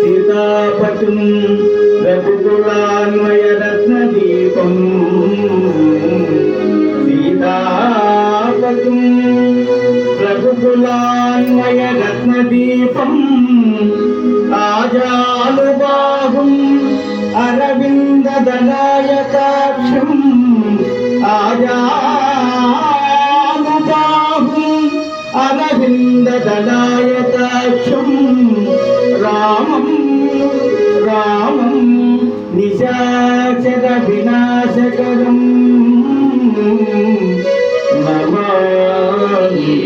సీతాపతిం రఘుకులాన్వయ రత్నదీపం సీతాపతిం రఘుకులాన్వయ రత్నదీపం ఆజానుబాహుం అరవిందదలాయతాక్షం ఆజానుబాహుం అరవిందదలాయతాక్షం రామం రామం నిశాచర వినాశకరం నమామి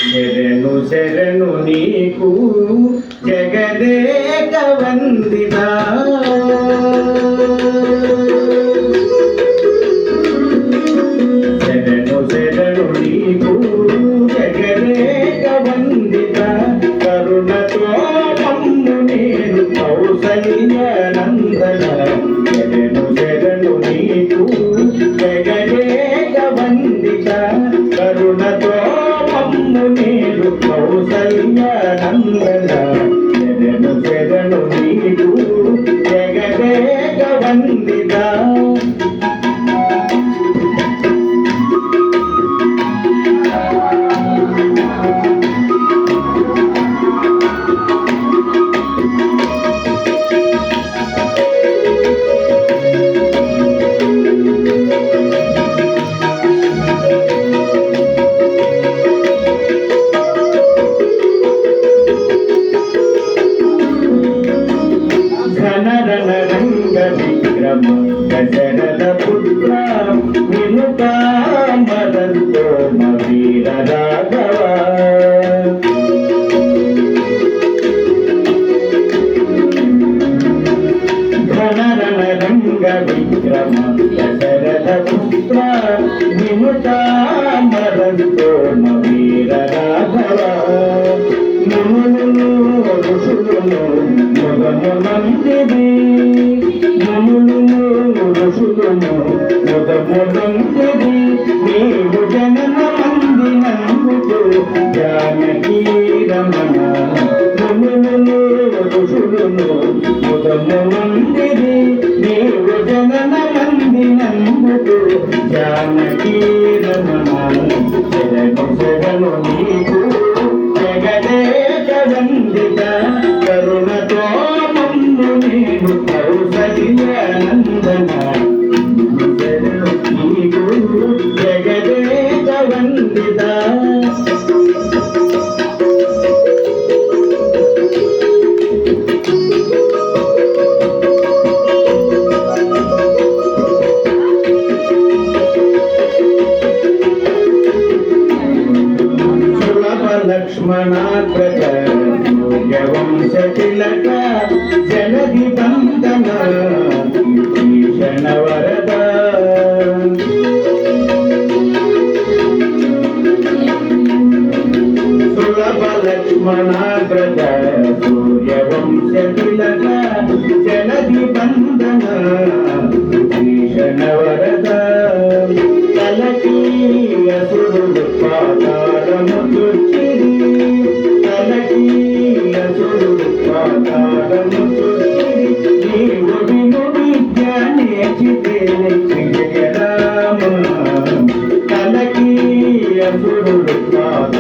శరణు శరణు నీకు జగదేక వందితా శరణు శరణు నీకు జగదేక వందితా కరుణతో మమ్ము నేను కౌసల్య నందన శరణు శరణు నీకు జగదేక వందితా కరుణతో మమ్ము నేను కౌసల్య నందన శరణు శరణు నీకు జగదేక వందితా దశరథ పుత్ర వినుకామదంతో వీర రాఘవ ఘనరణరంగ విక్రమ దశరథ పుత్ర వినుకామదంతో వీర రాఘవ మునులు ఋషులను ముగమునందిది ఋషులను ముదమునందిది నీవు జనన మందినందుకు జానకీ రమణ మునులు ఋషులను ముదమునందిది నీవు జనన మందినందుకు జానకీ రమణ శరణు శరణు నీకు జగదేక వందిత కరుణతో మమ్ము నేను కౌసల్య నందన శరణు నీకు జగదేక వందిత లక్ష్మణాగ్రజ సూర్యవంశతిలక జలధి బంధన భీషణ వరద సులభ లక్ష్మణాగ్రజ సూర్యవంశతిలక జలధి బంధన భీషణ వరద కలకి అసురుడు పాతాళము తుచ్చిరి కలకి అసురుడు పాతాళము తుచ్చిరి నీవు విను విద్య నేర్చితే విజయ రామ కలకి అసురుడు పాతాళము